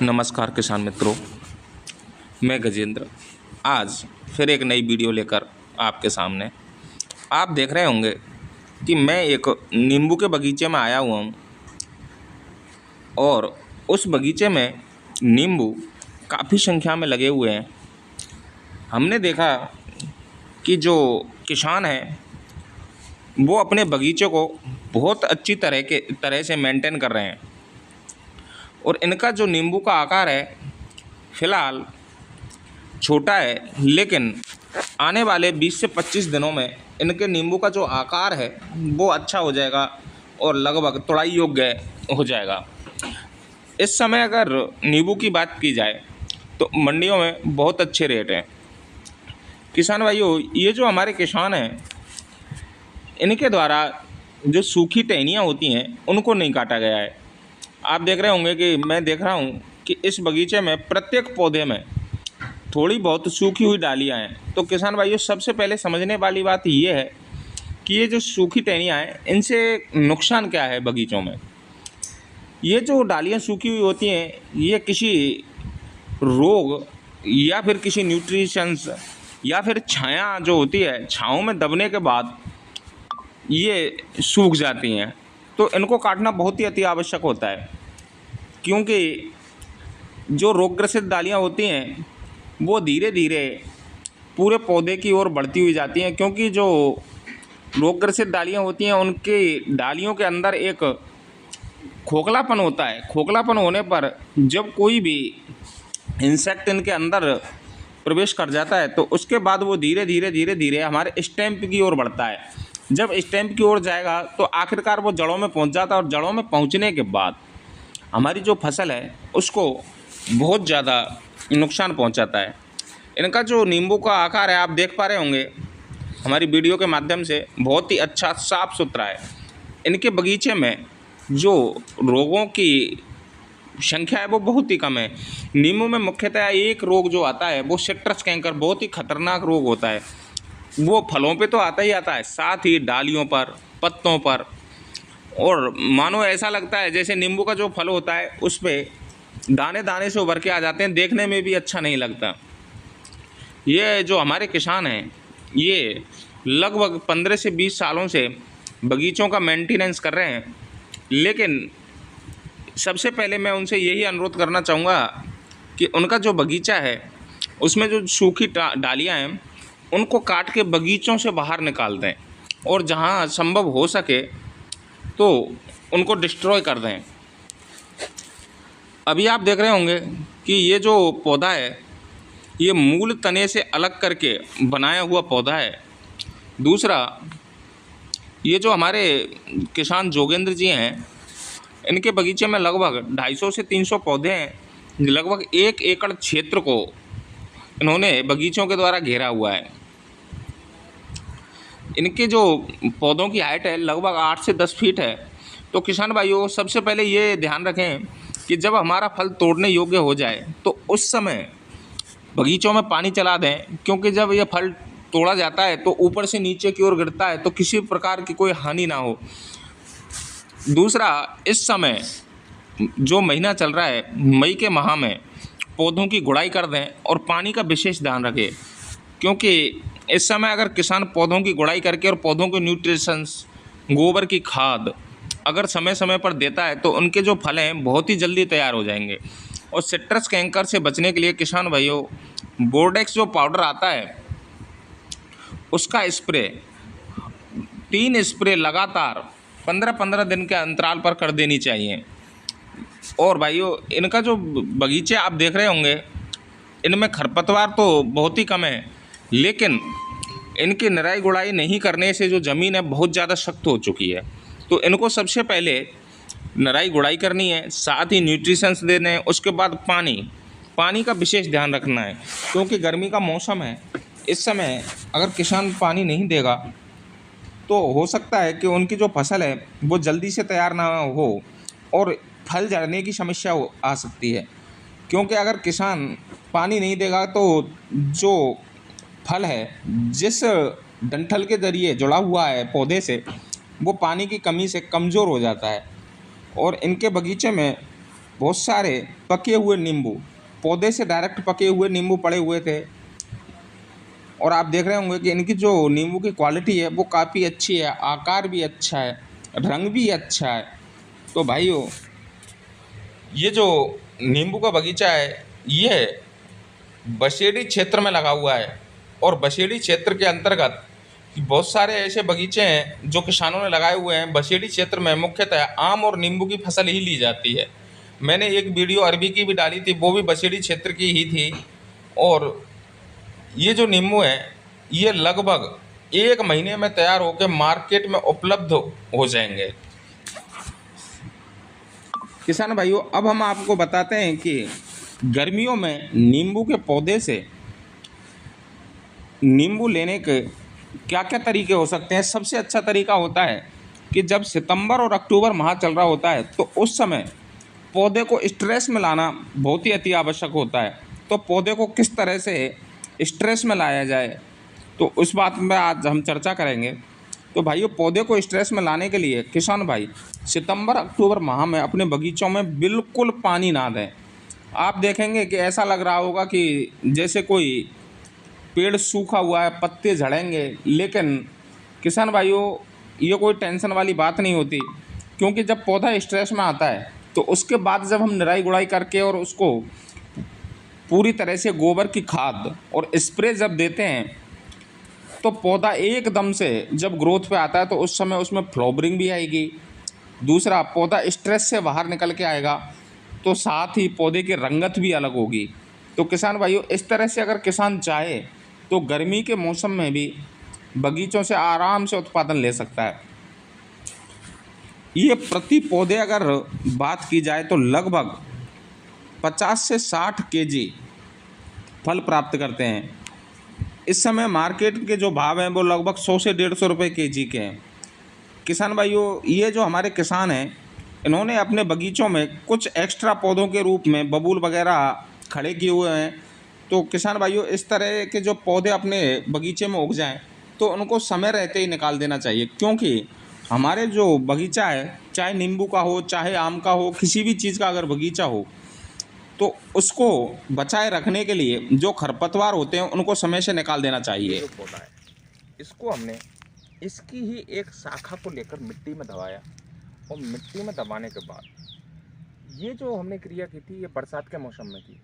नमस्कार किसान मित्रों, मैं गजेंद्र आज फिर एक नई वीडियो लेकर आपके सामने। आप देख रहे होंगे कि मैं एक नींबू के बगीचे में आया हुआ हूँ और उस बगीचे में नींबू काफ़ी संख्या में लगे हुए हैं। हमने देखा कि जो किसान हैं वो अपने बगीचे को बहुत अच्छी तरह से मेंटेन कर रहे हैं और इनका जो नींबू का आकार है फ़िलहाल छोटा है, लेकिन आने वाले 20 से 25 दिनों में इनके नींबू का जो आकार है वो अच्छा हो जाएगा और लगभग तोड़ाई योग्य हो जाएगा। इस समय अगर नींबू की बात की जाए तो मंडियों में बहुत अच्छे रेट हैं। किसान भाइयों, ये जो हमारे किसान हैं इनके द्वारा जो सूखी टहनियाँ होती हैं उनको नहीं काटा गया है। आप देख रहे होंगे कि मैं देख रहा हूँ कि इस बगीचे में प्रत्येक पौधे में थोड़ी बहुत सूखी हुई डालियाँ हैं। तो किसान भाइयों, सबसे पहले समझने वाली बात ये है कि ये जो सूखी टहनियाँ हैं इनसे नुकसान क्या है बगीचों में। ये जो डालियाँ सूखी हुई होती हैं ये किसी रोग या फिर किसी न्यूट्रिशंस या फिर छाया जो होती है, छाँव में दबने के बाद ये सूख जाती हैं। तो इनको काटना बहुत ही अति आवश्यक होता है, क्योंकि जो रोगग्रसित डालियाँ होती हैं वो धीरे धीरे पूरे पौधे की ओर बढ़ती हुई जाती हैं। क्योंकि जो रोगग्रसित डालियाँ होती हैं उनकी डालियों के अंदर एक खोखलापन होता है। खोखलापन होने पर जब कोई भी इंसेक्ट इनके अंदर प्रवेश कर जाता है तो उसके बाद वो धीरे धीरे हमारे स्टेम की ओर बढ़ता है। जब स्टेम की ओर जाएगा तो आखिरकार वो जड़ों में पहुंच जाता है और जड़ों में पहुंचने के बाद हमारी जो फसल है उसको बहुत ज़्यादा नुकसान पहुंचाता है। इनका जो नींबू का आकार है आप देख पा रहे होंगे हमारी वीडियो के माध्यम से, बहुत ही अच्छा साफ़ सुथरा है। इनके बगीचे में जो रोगों की संख्या है वो बहुत ही कम है। नींबू में मुख्यतः एक रोग जो आता है वो सिट्रस कैंकर, बहुत ही खतरनाक रोग होता है। वो फलों पे तो आता ही आता है, साथ ही डालियों पर, पत्तों पर, और मानो ऐसा लगता है जैसे नींबू का जो फल होता है उस पे दाने दाने से उभर के आ जाते हैं, देखने में भी अच्छा नहीं लगता। ये जो हमारे किसान हैं ये लगभग 15 से 20 सालों से बगीचों का मेंटेनेंस कर रहे हैं, लेकिन सबसे पहले मैं उनसे यही अनुरोध करना चाहूँगा कि उनका जो बगीचा है उसमें जो सूखी डालियाँ हैं उनको काट के बगीचों से बाहर निकाल दें और जहाँ संभव हो सके तो उनको डिस्ट्रॉय कर दें। अभी आप देख रहे होंगे कि ये जो पौधा है ये मूल तने से अलग करके बनाया हुआ पौधा है। दूसरा, ये जो हमारे किसान जोगेंद्र जी हैं इनके बगीचे में लगभग 250 से 300 पौधे हैं। लगभग 1 एकड़ क्षेत्र को इन्होंने बगीचों के द्वारा घेरा हुआ है। इनके जो पौधों की हाइट है लगभग 8 से 10 फीट है। तो किसान भाइयों, सबसे पहले ये ध्यान रखें कि जब हमारा फल तोड़ने योग्य हो जाए तो उस समय बगीचों में पानी चला दें, क्योंकि जब ये फल तोड़ा जाता है तो ऊपर से नीचे की ओर गिरता है तो किसी प्रकार की कोई हानि ना हो। दूसरा, इस समय जो महीना चल रहा है मई के माह में पौधों की गुड़ाई कर दें और पानी का विशेष ध्यान रखें, क्योंकि इस समय अगर किसान पौधों की गुड़ाई करके और पौधों के न्यूट्रिशंस, गोबर की खाद अगर समय समय पर देता है तो उनके जो फल हैं बहुत ही जल्दी तैयार हो जाएंगे। और सिट्रस कैंकर से बचने के लिए किसान भाइयों, बोर्डेक्स जो पाउडर आता है उसका स्प्रे 3 स्प्रे लगातार 15-15 दिन के अंतराल पर कर देनी चाहिए। और भाइयों, इनका जो बगीचे आप देख रहे होंगे इनमें खरपतवार तो बहुत ही कम है, लेकिन इनकी निराई गुड़ाई नहीं करने से जो ज़मीन है बहुत ज़्यादा सख्त हो चुकी है। तो इनको सबसे पहले निराई गुड़ाई करनी है, साथ ही न्यूट्रिशंस देने हैं। उसके बाद पानी का विशेष ध्यान रखना है, क्योंकि गर्मी का मौसम है। इस समय अगर किसान पानी नहीं देगा तो हो सकता है कि उनकी जो फसल है वो जल्दी से तैयार ना हो और फल झड़ने की समस्या आ सकती है। क्योंकि अगर किसान पानी नहीं देगा तो जो फल है जिस डंठल के ज़रिए जुड़ा हुआ है पौधे से वो पानी की कमी से कमज़ोर हो जाता है। और इनके बगीचे में बहुत सारे पके हुए नींबू, पौधे से डायरेक्ट पके हुए नींबू पड़े हुए थे। और आप देख रहे होंगे कि इनकी जो नींबू की क्वालिटी है वो काफ़ी अच्छी है, आकार भी अच्छा है, रंग भी अच्छा है। तो भाइयों, ये जो नींबू का बगीचा है ये बसेड़ी क्षेत्र में लगा हुआ है। और बसेड़ी क्षेत्र के अंतर्गत बहुत सारे ऐसे बगीचे हैं जो किसानों ने लगाए हुए हैं। बसेड़ी क्षेत्र में मुख्यतः आम और नींबू की फसल ही ली जाती है। मैंने एक वीडियो अरबी की भी डाली थी, वो भी बसेड़ी क्षेत्र की ही थी। और ये जो नींबू हैं ये लगभग 1 महीने में तैयार होकर मार्केट में उपलब्ध हो जाएंगे। किसान भाइयों, अब हम आपको बताते हैं कि गर्मियों में नींबू के पौधे से नींबू लेने के क्या क्या तरीके हो सकते हैं। सबसे अच्छा तरीका होता है कि जब सितंबर और अक्टूबर माह चल रहा होता है तो उस समय पौधे को स्ट्रेस में लाना बहुत ही अति आवश्यक होता है। तो पौधे को किस तरह से स्ट्रेस में लाया जाए, तो उस बात में आज हम चर्चा करेंगे। तो भाइयों, पौधे को स्ट्रेस में लाने के लिए किसान भाई सितंबर अक्टूबर माह में अपने बगीचों में बिल्कुल पानी ना दें। आप देखेंगे कि ऐसा लग रहा होगा कि जैसे कोई पेड़ सूखा हुआ है, पत्ते झड़ेंगे, लेकिन किसान भाइयों ये कोई टेंशन वाली बात नहीं होती। क्योंकि जब पौधा स्ट्रेस में आता है तो उसके बाद जब हम निराई गुड़ाई करके और उसको पूरी तरह से गोबर की खाद और स्प्रे जब देते हैं तो पौधा एकदम से जब ग्रोथ पे आता है तो उस समय उसमें फ्लावरिंग भी आएगी। दूसरा, पौधा स्ट्रेस से बाहर निकल के आएगा, तो साथ ही पौधे की रंगत भी अलग होगी। तो किसान भाइयों, इस तरह से अगर किसान चाहे तो गर्मी के मौसम में भी बगीचों से आराम से उत्पादन ले सकता है। ये प्रति पौधे अगर बात की जाए तो लगभग 50 से 60 केजी फल प्राप्त करते हैं। इस समय मार्केट के जो भाव हैं वो लगभग 100 से 150 रुपये केजी के हैं। किसान भाइयों, ये जो हमारे किसान हैं इन्होंने अपने बगीचों में कुछ एक्स्ट्रा पौधों के रूप में बबूल वगैरह खड़े किए हुए हैं। तो किसान भाइयों, इस तरह के जो पौधे अपने बगीचे में उग जाएं तो उनको समय रहते ही निकाल देना चाहिए। क्योंकि हमारे जो बगीचा है, चाहे नींबू का हो, चाहे आम का हो, किसी भी चीज़ का अगर बगीचा हो तो उसको बचाए रखने के लिए जो खरपतवार होते हैं उनको समय से निकाल देना चाहिए। जो पौधा है इसको हमने इसकी ही एक शाखा को लेकर मिट्टी में दबाया और मिट्टी में दबाने के बाद ये जो हमने क्रिया की थी ये बरसात के मौसम में की।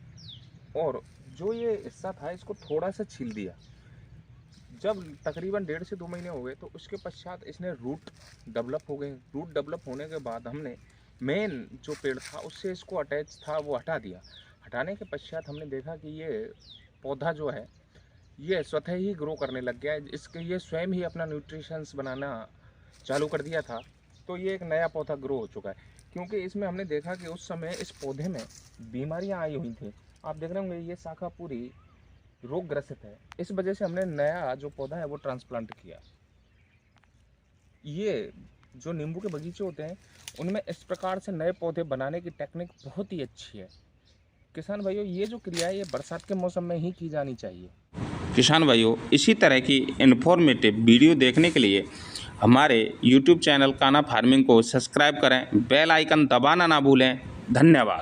और जो ये हिस्सा था इसको थोड़ा सा छील दिया। जब तकरीबन 1.5 से 2 महीने हो गए तो उसके पश्चात इसने रूट डेवलप हो गए। रूट डेवलप होने के बाद हमने मेन जो पेड़ था उससे इसको अटैच था वो हटा दिया। हटाने के पश्चात हमने देखा कि ये पौधा जो है ये स्वतः ही ग्रो करने लग गया है। इसके ये स्वयं ही अपना न्यूट्रिशंस बनाना चालू कर दिया था। तो ये एक नया पौधा ग्रो हो चुका है। क्योंकि इसमें हमने देखा कि उस समय इस पौधे में बीमारियां आई हुई थी। आप देख रहे होंगे ये शाखा पूरी रोग ग्रसित है। इस वजह से हमने नया जो पौधा है वो ट्रांसप्लांट किया। ये जो नींबू के बगीचे होते हैं उनमें इस प्रकार से नए पौधे बनाने की टेक्निक बहुत ही अच्छी है। किसान भाइयों, ये जो क्रिया है ये बरसात के मौसम में ही की जानी चाहिए। किसान भाइयों, इसी तरह की इन्फॉर्मेटिव वीडियो देखने के लिए हमारे YouTube चैनल कान्हा फार्मिंग को सब्सक्राइब करें, बेल आइकन दबाना ना भूलें। धन्यवाद।